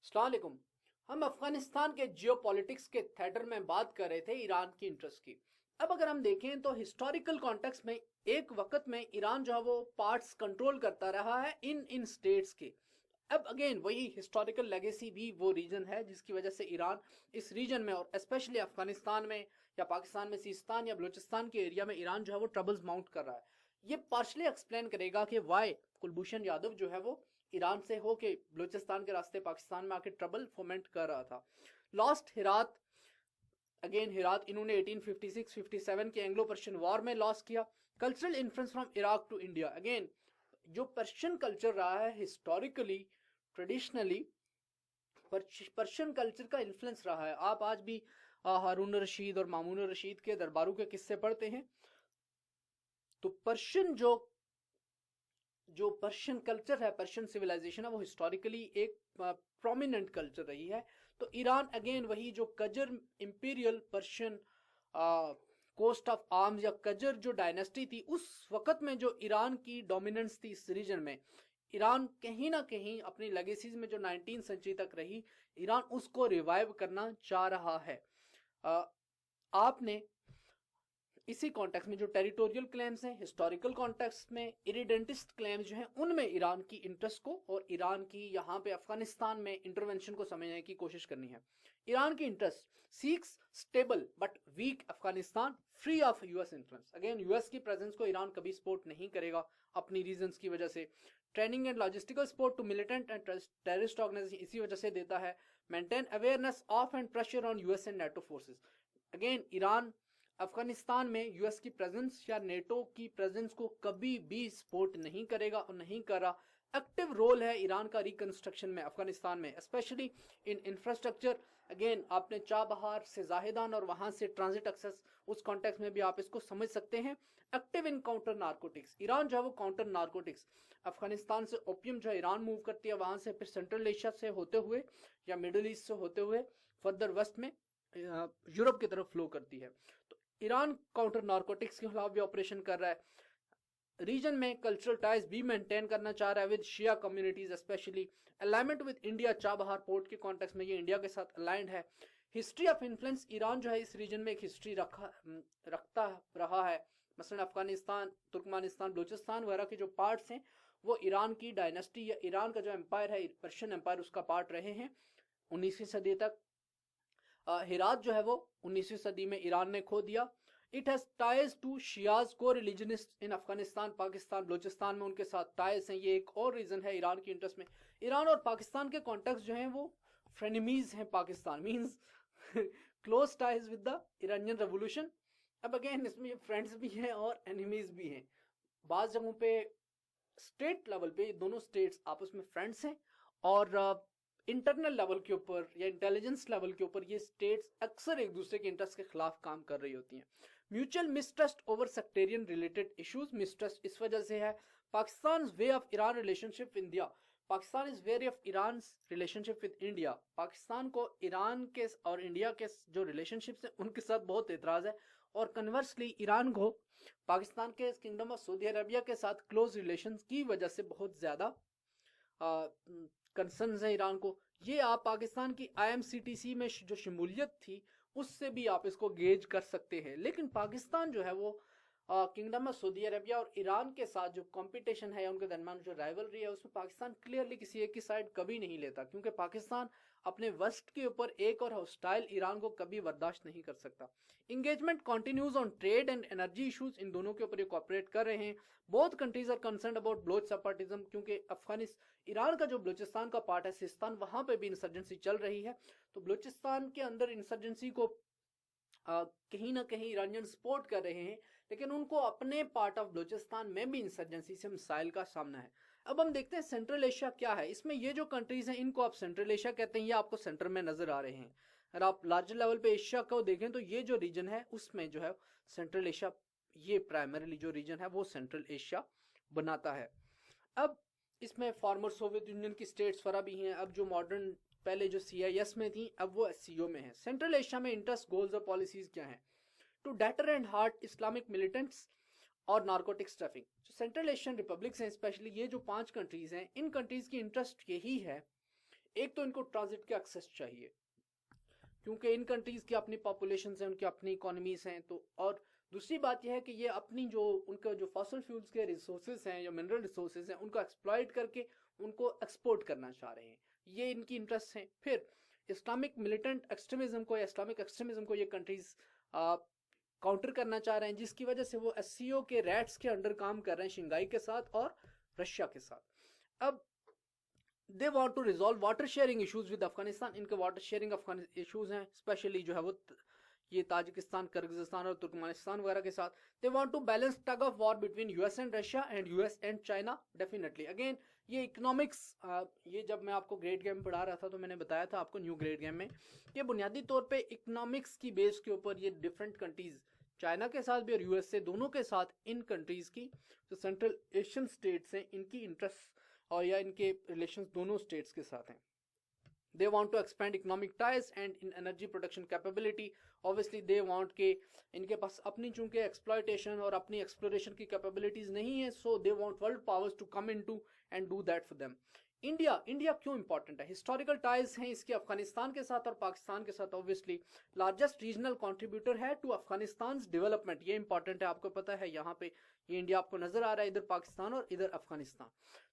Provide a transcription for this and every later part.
अस्सलाम वालेकुम। हम अफगानिस्तान के जियोपॉलिटिक्स के थेटर में बात कर रहे थे ईरान की इंटरेस्ट की। अब अगर हम देखें तो हिस्टोरिकल कॉन्टेक्स्ट में एक वक्त में ईरान जो है वो पार्ट्स कंट्रोल करता रहा है इन स्टेट्स के। अब अगेन वही हिस्टोरिकल लेगेसी भी वो रीजन है जिसकी वजह से ईरान इस रीजन में और स्पेशली अफगानिस्तान में या पाकिस्तान में सिस्तान या बलूचिस्तान के एरिया में ईरान जो है वो ट्रबल्स माउंट कर रहा है। ये पार्शली एक्सप्लेन करेगा कि वाई कुलभूषण यादव जो है वो ईरान से होके बलूचिस्तान के रास्ते पाकिस्तान में आके ट्रबल फोमेंट कर रहा था। लॉस्ट हिरात, अगेन हिरात इन्होंने 1856-57 के एंग्लो पर्शियन वॉर में लॉस किया। Cultural influence from Iraq to India, again जो पर्शियन कल्चर रहा है हिस्टोरिकली ट्रेडिशनली पर्शियन कल्चर का इन्फ्लुएंस रहा है। आप आज भी हारून रशीद और मामून रशीद के दरबारों के किस्से पढ़ते हैं तो पर्शियन जो पर्शियन कल्चर है, पर्शियन सिविलाइजेशन है, वो हिस्टोरिकली एक प्रोमिनेंट कल्चर रही है। तो ईरान अगेन वही जो Qajar imperial Persian coat of arms या कजर जो डायनेस्टी थी उस वक्त में जो ईरान की डोमिनेंस थी इस रीजन में, ईरान कहीं ना कहीं अपनी लेगेसीज में जो 19वीं सेंचुरी तक रही ईरान उसको रिवाइव करना चाह रहा है। आपने इसी कॉन्टेक्स्ट में जो टेरिटोरियल क्लेम्स हैं, हिस्टोरिकल कॉन्टेक्स्ट में इरिडेंटिस्ट क्लेम्स जो हैं, उनमें ईरान की इंटरेस्ट को और ईरान की यहाँ पे अफगानिस्तान में इंटरवेंशन को समझने की कोशिश करनी है। ईरान की interest seeks stable but weak Afghanistan free of US influence. Again US की प्रेजेंस को ईरान कभी सपोर्ट नहीं करेगा अपनी रीजंस की वजह से। Training and logistical support to militant and terrorist organization इसी वजह से देता है। Maintain awareness of and pressure on US and NATO forces. Again Iran Afghanistan में यूएस की प्रेजेंस या नेटो की प्रेजेंस को कभी भी सपोर्ट नहीं करेगा और नहीं कर रहा। एक्टिव रोल है ईरान का रिकंस्ट्रक्शन में अफगानिस्तान में, स्पेशली इन इंफ्रास्ट्रक्चर। अगेन आपने चाबहार से जाहिदान और वहां से ट्रांजिट एक्सेस, उस कॉन्टेक्स्ट में भी आप इसको समझ सकते हैं। Active in counter narcotics, Iran जो है वो काउंटर नार्कोटिक्स, अफगानिस्तान से ओपियम जो है ईरान मूव करती है, वहां से फिर सेंट्रल एशिया से होते हुए या मिडिल ईस्ट से होते हुए फर्दर वेस्ट में यूरोप की तरफ फ्लो करती है। तो ईरान काउंटर नार्कोटिक्स के खिलाफ भी ऑपरेशन कर रहा है। रीजन में कल्चरल टाइज भी मेंटेन करना चाह रहा है with Shia communities, specially alignment with India. Chabahar port के कॉन्टेक्स्ट में ये इंडिया के साथ अलाइंड है। हिस्ट्री ऑफ इन्फ्लुएंस, ईरान जो है इस रीजन में एक हिस्ट्री रखता रहा है। मसलन अफगानिस्तान, तुर्कमानिस्तान, बलूचिस्तान वगैरह के जो पार्ट्स हैं वो ईरान की डायनेस्टी या ईरान का जो एम्पायर है पर्शियन एम्पायर उसका पार्ट रहे हैं 19वीं सदी तक। हिरात जो है वो 19वीं सदी में ईरान ने खो दिया। It has ties to Shias को रिलीजनिस्ट इन अफगानिस्तान, पाकिस्तान, बलूचिस्तान में उनके साथ टाइज हैं। ये एक और रीजन है ईरान की इंटरेस्ट में। ईरान और पाकिस्तान के कॉन्टेक्स्ट जो हैं वो फ्रेनेमीज हैं। Pakistan means close ties with the Iranian revolution. अब अगेन इसमें फ्रेंड्स भी हैं और एनिमीज भी हैं। बाज जगहों पे स्टेट लेवल पे दोनों स्टेट्स आपस में फ्रेंड्स हैं और इंटरनल लेवल के ऊपर या इंटेलिजेंस लेवल के ऊपर ये स्टेट्स अक्सर एक दूसरे के इंटरेस्ट के खिलाफ काम कर रही होती हैं। Mutual mistrust over sectarian related issues, mistrust इस वजह से है। Pakistan way of Iran relationship with India, Pakistan is very of Iran relationship with India. Pakistan को ईरान के और इंडिया के जो रिलेशनशिप्स हैं उनके साथ बहुत एतराज है और कन्वर्सली ईरान को पाकिस्तान के किंगडम ऑफ सऊदी अरबिया के साथ क्लोज रिलेशंस की वजह से बहुत ज्यादा कंसर्न्स है ईरान को। ये आप पाकिस्तान की आईएमसीटीसी में जो शमूलियत थी उससे भी आप इसको गेज कर सकते हैं। लेकिन पाकिस्तान जो है वो किंगडम ऑफ सऊदी अरबिया और ईरान के साथ जो कंपटीशन है या उनके दरमियान जो राइवलरी है उसमें पाकिस्तान क्लियरली किसी एक की साइड कभी नहीं लेता, क्योंकि पाकिस्तान अपने वेस्ट के ऊपर एक और हॉस्टाइल ईरान को कभी बर्दाश्त नहीं कर सकता। Engagement continues on trade and energy issues, इन दोनों के ऊपर ये कोऑपरेट कर रहे हैं। Both countries are concerned about Baloch separatism, क्योंकि अफगानिस्तान ईरान का जो बलूचिस्तान का पार्ट है सिस्तान, वहां पे भी इंसर्जेंसी चल रही है। तो बलूचिस्तान के अंदर इंसर्जेंसी को कहीं ना कहीं ईरानियन सपोर्ट कर रहे हैं, लेकिन उनको अपने पार्ट ऑफ बलूचिस्तान में भी इंसर्जेंसी से मिसाइल का सामना है। अब हम देखते हैं सेंट्रल एशिया क्या है। इसमें ये जो कंट्रीज हैं इनको आप सेंट्रल एशिया कहते हैं, ये आपको सेंटर में नजर आ रहे हैं। अगर आप लार्जर लेवल पे एशिया को देखें तो ये जो रीजन है उसमें जो है सेंट्रल एशिया, ये प्राइमरीली जो रीजन है वो सेंट्रल एशिया बनाता है। अब इसमें फॉर्मर सोवियत यूनियन की स्टेट्स वगैरह भी हैं। अब जो मॉडर्न पहले जो CIS में थी अब वो SCO में है। सेंट्रल एशिया में इंटरेस्ट, गोल्स और पॉलिसीज क्या हैं? To deter and halt Islamic militants और नार्कोटिक्स ट्रैफिक। जो सेंट्रल एशियन रिपब्लिक्स हैं, स्पेशली ये जो 5 कंट्रीज हैं, इन कंट्रीज की इंटरेस्ट यही है एक तो इनको ट्रांजिट के एक्सेस चाहिए, क्योंकि इन कंट्रीज की अपनी पॉपुलेशन है, उनकी अपनी इकोनॉमीज हैं। तो और दूसरी बात यह है कि ये अपनी जो उनका जो फॉसिल फ्यूल्स के रिसोर्सेज हैं या मिनरल रिसोर्सेज हैं उनको एक्सप्लॉइट करके उनको एक्सपोर्ट करना चाह रहे हैं, ये इनकी इंटरेस्ट हैं। फिर इस्लामिक मिलिटेंट एक्सट्रीमिज्म को या इस्लामिक एक्सट्रीमिज्म को ये कंट्रीज काउंटर करना चाह रहे हैं, जिसकी वजह से वो एससीओ के रैट्स के अंडर काम कर रहे हैं, शंघाई के साथ और रशिया के साथ। अब they want to resolve water sharing issues with Afghanistan. इनके वाटर शेयरिंग इश्यूज हैं, स्पेशली जो है वो ये ताजिकिस्तान, किर्गिस्तान और तुर्कमेनिस्तान वगैरह के साथ। They want to balance tug of war between US and Russia and US and China. Definitely again ये इकोनॉमिक्स, ये जब मैं आपको ग्रेड गेम पढ़ा रहा था तो मैंने बताया था आपको न्यू ग्रेड गेम में कि बुनियादी तौर पे इकोनॉमिक्स की बेस के ऊपर ये डिफरेंट कंट्रीज, चाइना के साथ भी और यूएस से, दोनों के साथ इन कंट्रीज की जो सेंट्रल एशियन स्टेट्स हैं इनकी इंटरेस्ट और या इनके रिलेशंस दोनों स्टेट्स के साथ हैं। They want to expand economic ties and in energy production capability. Obviously they want के इनके पास अपनी चूंकि exploitation और अपनी exploration की capabilities नहीं है, so they want world powers to come into and do that for them. India क्यों इंपॉर्टेंट है? हिस्टोरिकल टाइज हैं इसके अफगानिस्तान के साथ और पाकिस्तान के साथ। ऑब्वियसली लार्जेस्ट रीजनल कंट्रीब्यूटर है टू अफगानिस्तान डेवलपमेंट, ये इंपॉर्टेंट है, आपको पता है यहाँ पे ये इंडिया आपको नजर आ रहा है, इधर पाकिस्तान और इधर अफगानिस्तान।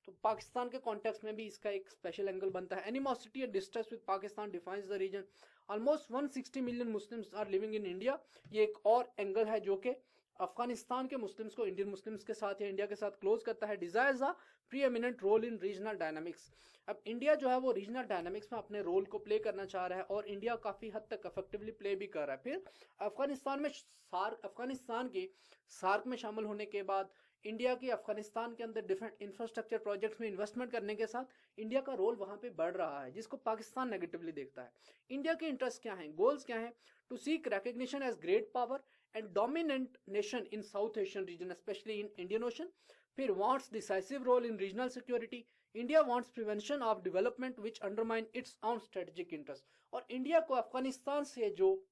तो पाकिस्तान के कॉन्टेक्स्ट में भी इसका एक स्पेशल एंगल बनता है। Animosity and distress with Pakistan defines the region. Almost 160 million Muslims are living in India, ये एक और एंगल है जो कि अफगानिस्तान के मुस्लिम्स को इंडियन मुस्लिम्स के साथ या इंडिया के साथ क्लोज करता है। Desires a preeminent role in regional dynamics. अब इंडिया जो है वो रीजनल डायनामिक्स में अपने रोल को प्ले करना चाह रहा है और इंडिया काफी हद तक इफेक्टिवली प्ले भी कर रहा है। फिर अफगानिस्तान के सार्क में शामिल होने के बाद इंडिया की अफगानिस्तान के अंदर डिफरेंट इंफ्रास्ट्रक्चर प्रोजेक्ट्स में इन्वेस्टमेंट करने के साथ इंडिया का रोल वहां पे बढ़ रहा है, जिसको पाकिस्तान नेगेटिवली देखता है। इंडिया के इंटरेस्ट क्या हैं, गोल्स क्या हैं? To seek recognition as great power and dominant nation in South Asian region, especially in Indian Ocean. फिर wants decisive role in regional security. India wants prevention of development which undermine its own strategic interest. और India को अफगानिस्तान से जो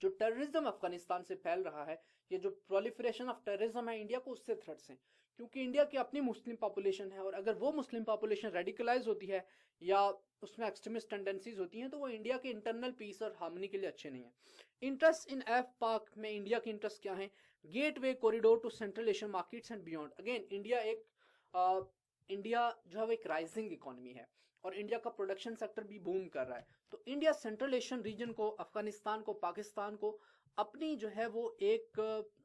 terrorism Afghanistan से फैल रहा है, ये जो प्रोलिफरेशन ऑफ टेररिज्म है, इंडिया को उससे थ्रेट्स हैं, क्योंकि इंडिया की अपनी मुस्लिम पॉपुलेशन है और अगर वो मुस्लिम पॉपुलेशन रेडिकलाइज होती है या उसमें एक्सट्रीमिस्ट टेंडेंसीज होती हैं तो वो इंडिया के इंटरनल पीस और हार्मनी के लिए अच्छे नहीं है। इंटरेस्ट इन एफ पाक में इंडिया के इंटरेस्ट क्या है? Gateway corridor to Central Asian markets and beyond. Again India जो है वो एक राइजिंग इकोनॉमी है और इंडिया का प्रोडक्शन सेक्टर भी बूम कर रहा है। तो इंडिया सेंट्रल एशियन रीजन को, अफगानिस्तान को, पाकिस्तान को अपनी जो है वो एक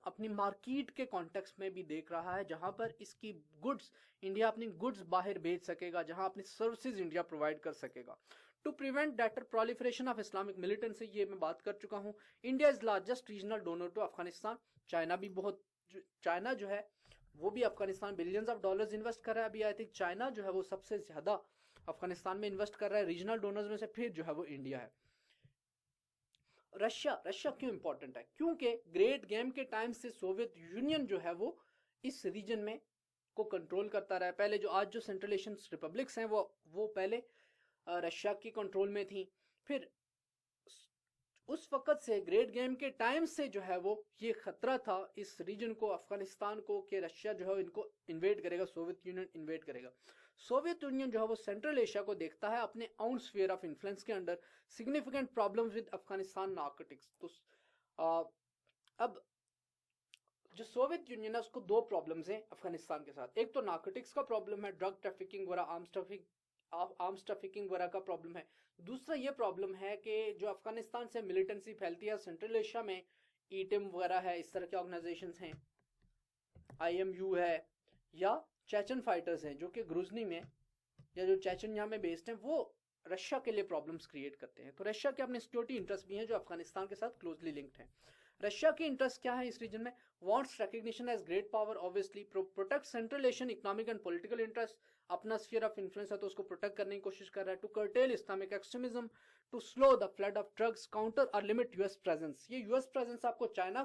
अपनी मार्केट के कॉन्टेक्स्ट में भी देख रहा है, जहां पर इसकी गुड्स, इंडिया अपनी गुड्स बाहर बेच सकेगा, जहां अपनी सर्विसेज इंडिया प्रोवाइड कर सकेगा। To prevent deter proliferation of Islamic militancy, ये मैं बात कर चुका हूँ। India is largest regional donor to Afghanistan. China जो है वो भी Afghanistan billions of dollars invest कर रहा है। अभी आई थिंक चाइना जो है वो सबसे ज्यादा अफगानिस्तान में इन्वेस्ट कर रहा है रीजनल डोनर्स में से, फिर जो है वो इंडिया है। रशिया क्यों इंपॉर्टेंट है? क्योंकि ग्रेट गेम के टाइम से सोवियत यूनियन जो है वो इस रीजन में को कंट्रोल करता रहा है। पहले जो आज जो सेंट्रल एशियन रिपब्लिक्स हैं वो पहले रशिया की कंट्रोल में थी। फिर उस वक्त से, ग्रेट गेम के टाइम से जो है वो ये खतरा था इस रीजन को, अफगानिस्तान को, कि रशिया जो है इनको इन्वेड करेगा, सोवियत यूनियन इन्वेड करेगा। सोवियत यूनियन जो है वो सेंट्रल एशिया को देखता है अपने ओन स्फीयर ऑफ इन्फ्लुएंस के under. Significant problems with Afghanistan narcotics. तो अब जो सोवियत यूनियन है उसको दो प्रॉब्लम्स हैं अफगानिस्तान के साथ। एक तो नार्कोटिक्स का प्रॉब्लम है, ड्रग ट्रैफिकिंग वगैरह, आर्म्स ट्रैफिकिंग वगैरह का प्रॉब्लम है। दूसरा ये प्रॉब्लम है कि जो अफगानिस्तान से मिलिटेंसी फैलती है सेंट्रल एशिया में, ईटिम वगैरह है, इस तरह के ऑर्गेनाइजेशंस हैं, IMU है, या चेचन फाइटर्स हैं जो कि ग्रुजनी में या जो चेचन यहाँ में बेस्ड हैं, वो रशिया के लिए प्रॉब्लम्स क्रिएट करते हैं। तो रशिया के अपने सिक्योरिटी इंटरेस्ट भी हैं जो अफगानिस्तान के साथ क्लोजली लिंक्ड हैं। रशिया की इंटरेस्ट क्या है इस रीजन में? Wants recognition as great power, obviously protect Central Asian economic and political interest, अपना स्फीयर ऑफ इन्फ्लुएंस है तो उसको प्रोटेक्ट करने की कोशिश कर रहा है। To curtail Islamic extremism, to slow the flood of drugs, counter और लिमिट यूएस प्रेजेंस। ये यूएस प्रेजेंस आपको चाइना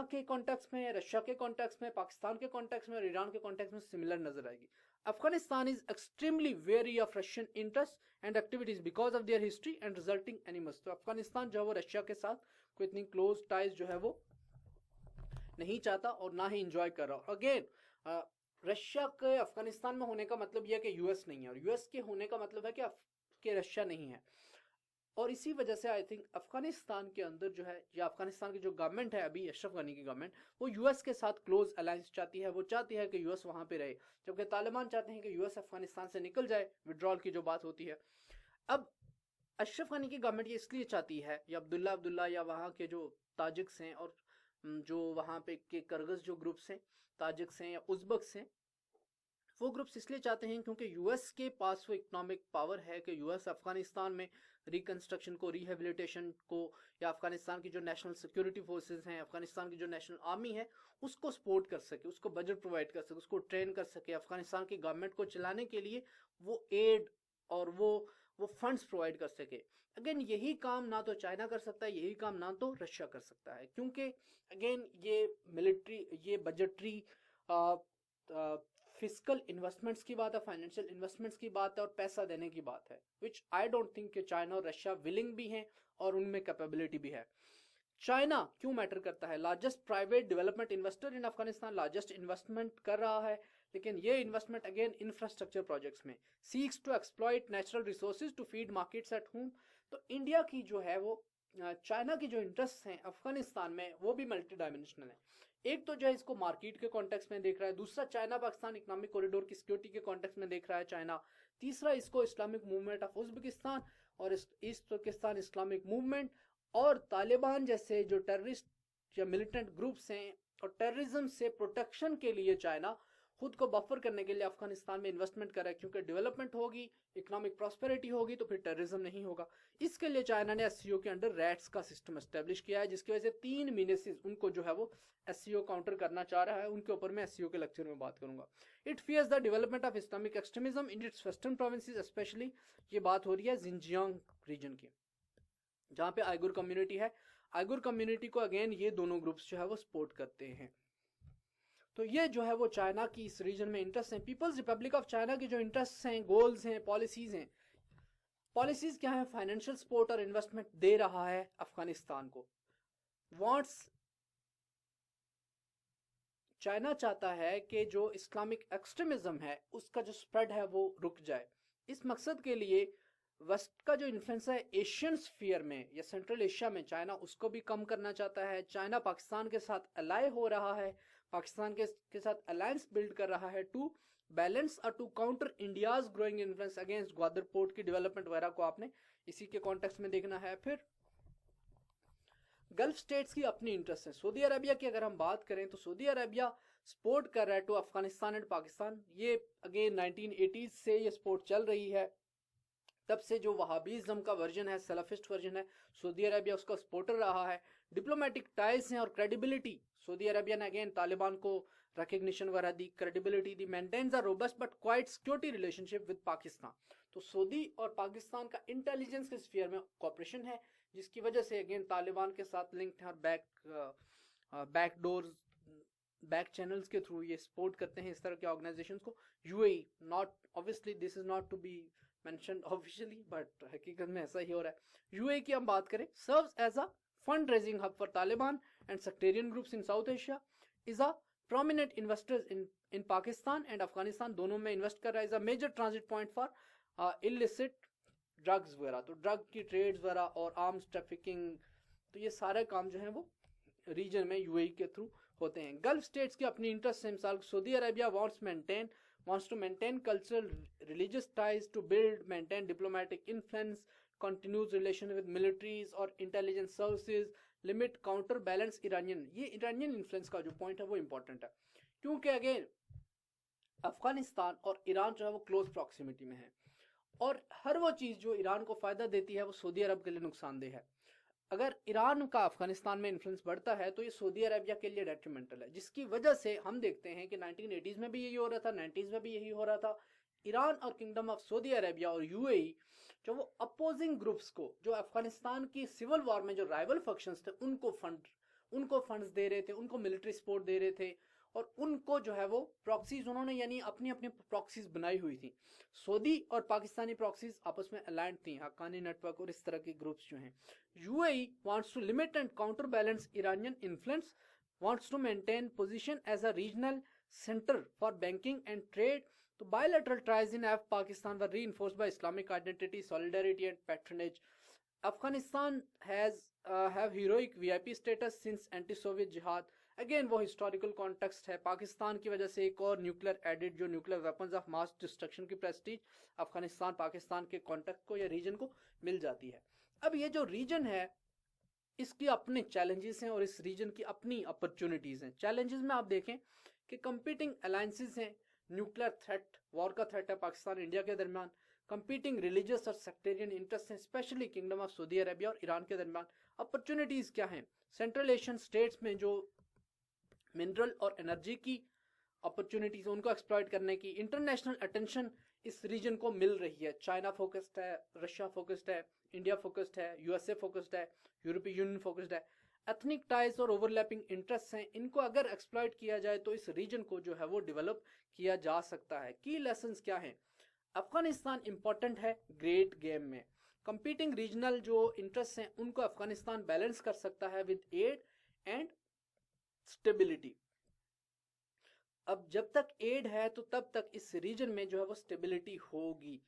के कॉन्टेक्स्ट में, रशिया के कॉन्टेक्स्ट में, पाकिस्तान के कॉन्टेक्स्ट में और ईरान के कॉन्टेक्स्ट में सिमिलर नजर आएगी। Afghanistan is extremely very of Russian interest and activities because of their history and resulting एनिमस। तो अफगानिस्तान जो है वो रशिया के साथ कोई इतनी क्लोज टाइज जो है वो नहीं चाहता और ना ही इंजॉय कर रहा। अगेन रशिया के अफगानिस्तान में होने का मतलब यह है कि यूएस नहीं है, और यूएस के होने का मतलब है कि रशिया नहीं है। और इसी वजह से आई थिंक अफगानिस्तान के अंदर जो है, या अफगानिस्तान की जो गवर्नमेंट है अभी अशरफ गनी की गवर्नमेंट, वो यूएस के साथ क्लोज अलायंस चाहती है। वो चाहती है कि यूएस वहां पे रहे, जबकि तालिबान चाहते हैं कि यूएस अफगानिस्तान से निकल जाए, विड्रॉल की जो बात होती है। अब अशरफ गनी की गवर्नमेंट ये इसलिए चाहती है, या अब्दुल्ला अब्दुल्ला या वहाँ के जो ताजिक्स हैं, और जो वहाँ पे के करगज जो ग्रुप्स हैं, ताजिक्स हैं या उज्बक्स हैं, वो ग्रुप्स इसलिए चाहते हैं क्योंकि यूएस के पास वो इकोनॉमिक पावर है कि यूएस अफगानिस्तान में रिकंस्ट्रक्शन को, रिहेबिलिटेशन को, या अफगानिस्तान की जो नेशनल सिक्योरिटी फोर्सेस हैं, अफगानिस्तान की जो नेशनल आर्मी है, उसको सपोर्ट कर सके, उसको बजट प्रोवाइड कर सके, उसको ट्रेन कर सके, अफगानिस्तान की गवर्नमेंट को चलाने के लिए वो एड और वो फंड्स प्रोवाइड कर सके। अगेन यही काम ना तो चाइना कर सकता है, यही काम ना तो रशिया कर सकता है, क्योंकि अगेन ये मिलिट्री, ये बजटरी फिजिकल इन्वेस्टमेंट्स की बात है, फाइनेंशियल इन्वेस्टमेंट्स की बात है, और पैसा देने की बात है, विच आई डोंट थिंक कि चाइना और रशिया विलिंग भी हैं और उनमें कैपेबिलिटी भी है। चाइना क्यों मैटर करता है? Largest private development investor in Afghanistan, largest investment कर रहा है, लेकिन ये इन्वेस्टमेंट अगेन इंफ्रास्ट्रक्चर प्रोजेक्ट्स में, seeks to exploit natural resources to feed markets at home. तो इंडिया की जो है वो, चाइना की जो इंटरेस्ट हैं अफगानिस्तान में, वो भी मल्टी डायमेंशनल है। एक तो जो है इसको मार्केट के कॉन्टेक्स्ट में देख रहा है, दूसरा चाइना पाकिस्तान इकोनॉमिक कॉरिडोर की सिक्योरिटी के कॉन्टेक्स्ट में देख रहा है चाइना, तीसरा इसको इस्लामिक मूवमेंट ऑफ उज्बेकिस्तान और ईस्ट तुर्किस्तान इस्लामिक मूवमेंट और तालिबान जैसे जो टेररिस्ट या मिलिटेंट ग्रुप्स हैं, और टेररिज्म से प्रोटेक्शन के लिए चाइना खुद को बफर करने के लिए अफगानिस्तान में इन्वेस्टमेंट कर रहा है, क्योंकि डेवलपमेंट होगी, इकोनॉमिक प्रॉस्पेरिटी होगी, तो फिर टेररिज्म नहीं होगा। इसके लिए चाइना ने एससीओ के अंडर रैट्स का सिस्टम एस्टेब्लिश किया है, जिसकी वजह से 3 महीने से उनको जो है वो एससीओ काउंटर करना चाह रहा है। उनके ऊपर मैं एससीओ के लेक्चर में बात करूंगा। It fears the development of Islamic extremism in its western provinces, specially ये बात हो रही है जिनजियांग रीजन की, जहां पे आइगुर कम्युनिटी है। आइगुर कम्युनिटी को अगेन ये दोनों ग्रुप्स जो है वो सपोर्ट करते हैं। तो ये जो है वो चाइना की इस रीजन में इंटरेस्ट है। पीपल्स रिपब्लिक ऑफ चाइना के जो इंटरेस्ट हैं, गोल्स हैं, पॉलिसीज हैं, पॉलिसीज क्या है? फाइनेंशियल सपोर्ट और इन्वेस्टमेंट दे रहा है अफगानिस्तान को। वांट्स, चाइना चाहता है कि जो इस्लामिक एक्सट्रीमिज्म है उसका जो स्प्रेड है वो रुक जाए। इस मकसद के लिए वेस्ट का जो इन्फ्लुएंस है एशियन स्फीयर में या सेंट्रल एशिया में, चाइना उसको भी कम करना चाहता है। चाइना पाकिस्तान के साथ अलाय हो रहा है, पाकिस्तान के साथ अलायंस बिल्ड कर रहा है टू बैलेंस और to counter India's growing influence against Gwadar port की डेवलपमेंट वगैरह को आपने इसी के कॉन्टेक्स्ट में देखना है। फिर गल्फ स्टेट्स की अपनी इंटरेस्ट है। सऊदी अरबिया की अगर हम बात करें तो सऊदी अरबिया सपोर्ट कर रहा है टू अफगानिस्तान एंड पाकिस्तान। ये अगेन 1980s से ये सपोर्ट चल रही है, तब से जो वहाबीज़म का वर्जन है, सलाफिस्ट वर्जन है, सऊदी अरबिया उसका सपोर्टर रहा है। डिप्लोमेटिक टाइज हैं और क्रेडिबिलिटी, सऊदी अरबिया ने अगेन तालिबान को रिकग्निशन वगैरह दी, क्रेडिबिलिटी दी। Maintains a robust but quiet security relationship with Pakistan. तो सऊदी और पाकिस्तान का इंटेलिजेंस के स्फीयर में कॉपरेशन है, जिसकी वजह से अगेन तालिबान के साथ लिंक्ड है और बैकडोर, बैक चैनल्स के थ्रू ये सपोर्ट करते हैं इस तरह के ऑर्गेनाइजेशंस को। UAE, not obviously this is not to be mentioned officially, but हकीकत में ऐसा ही हो रहा है। यूएई की हम बात करें, serves as a fund raising hub for Taliban and sectarian groups in South Asia, is a prominent investors in Pakistan and Afghanistan, दोनों में इन्वेस्ट कर रहा है। Is a major transit point for illicit drugs वगैरह, तो ड्रग की ट्रेड्स वगैरह और आर्म्स ट्रैफिकिंग, तो ये सारे काम जो है वो रीजन में यूएई के थ्रू होते हैं। गल्फ स्टेट्स की अपनी इंटरेस्ट है, मिसाल Saudi Arabia wants to maintain cultural religious ties to build maintain diplomatic influence, continues relation with militaries और intelligence services, limit counterbalance Iranian, ये इरानियन इन्फ्लुएंस का जो पॉइंट है वो इंपॉर्टेंट है, क्योंकि अगेन अफगानिस्तान और ईरान जो है वो क्लोज प्रॉक्सिमिटी में है, और हर वो चीज जो ईरान को फायदा देती है वो सऊदी अरब के लिए नुकसानदेह है। अगर ईरान का अफगानिस्तान में इन्फ्लुएंस बढ़ता है तो ये सऊदी अरेबिया के लिए डेट्रीमेंटल है, जिसकी वजह से हम देखते हैं कि 1980s में भी यही हो रहा था, 90s में भी यही हो रहा था। ईरान और किंगडम ऑफ सऊदी अरेबिया और यूएई जो वो अपोजिंग ग्रुप्स को, जो अफगानिस्तान की सिविल वॉर में जो राइवल फंक्शंस थे उनको फंड्स दे रहे थे, उनको मिलिट्री सपोर्ट दे रहे थे, और उनको जो है वो प्रॉक्सीज उन्होंने यानी अपनी अपनी प्रॉक्सीज बनाई हुई थी। सऊदी और पाकिस्तानी प्रॉक्सीज आपस में अलाइंड थी, हक्कानी नेटवर्क और इस तरह के ग्रुप्स जो हैं। UAE wants to limit and counterbalance Iranian influence, wants to maintain position as a regional center for banking and trade. तो bilateral ties in Pakistan were reinforced by Islamic identity, solidarity and patronage. Afghanistan has have heroic VIP status since anti-Soviet jihad. Again वो historical context है, पाकिस्तान की वजह से एक और nuclear added जो nuclear weapons of mass destruction की Prestige Afghanistan Pakistan के कॉन्टेक्ट को या रीजन को मिल जाती है। अब ये जो रीजन है इसकी अपने चैलेंजेस हैं और इस रीजन की अपनी अपॉर्चुनिटीज हैं। चैलेंजेस में आप देखें कि कंपीटिंग अलायंसेस हैं, न्यूक्लियर थ्रेट, वॉर का थ्रेट है पाकिस्तान इंडिया के दरमियान, कंपीटिंग रिलीजियस और सेक्टेरियन इंटरेस्ट हैं specially kingdom of Saudi Arabia और ईरान के दरमियान। अपॉर्चुनिटीज क्या हैं? सेंट्रल एशियन स्टेट्स में जो मिनरल और एनर्जी की अपॉर्चुनिटीज उनको एक्सप्लॉइट करने की इंटरनेशनल अटेंशन इस रीजन को मिल रही है। चाइना फोकस्ड है, रशिया फोकस्ड है, इंडिया फोकस्ड है, यूएसए फोकस्ड है, यूरोपीय यूनियन फोकस्ड है। एथनिक टाइज और ओवरलैपिंग इंटरेस्ट हैं, इनको अगर एक्सप्लॉइट किया जाए तो इस रीजन को जो है वो डेवलप किया जा सकता है। की लेसन्स क्या हैं? अफगानिस्तान इंपॉर्टेंट है ग्रेट गेम में। कंपीटिंग रीजनल जो इंटरेस्ट हैं उनको अफगानिस्तान बैलेंस कर सकता है विद एड एंड स्टेबिलिटी। अब जब तक एड है तो तब तक इस रीजन में जो है वो स्टेबिलिटी होगी।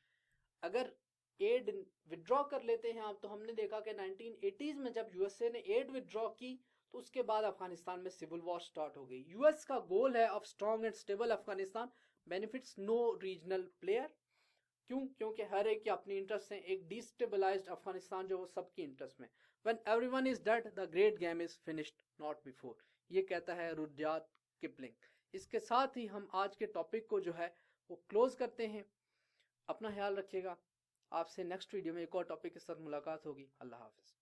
अगर एड विड्रॉ कर लेते हैं आप, तो हमने देखा कि 1980s में जब यूएसए ने एड विड्रॉ की तो उसके बाद अफगानिस्तान में सिविल वॉर स्टार्ट हो गई। यूएस का गोल है of strong and stable Afghanistan benefits no regional player. क्यों? क्योंकि हर एक की अपनी इंटरेस्ट है। एक डिस्टेबलाइज्ड अफगानिस्तान जो वो सबकी इंटरेस्ट में। When everyone is dead the great game is finished not before, ये कहता है रुडयार्ड किपलिंग। इसके साथ ही हम आज के टॉपिक को जो है वो क्लोज करते हैं। अपना ख्याल रखिएगा। आपसे नेक्स्ट वीडियो में एक और टॉपिक के साथ मुलाकात होगी। अल्लाह हाफिज।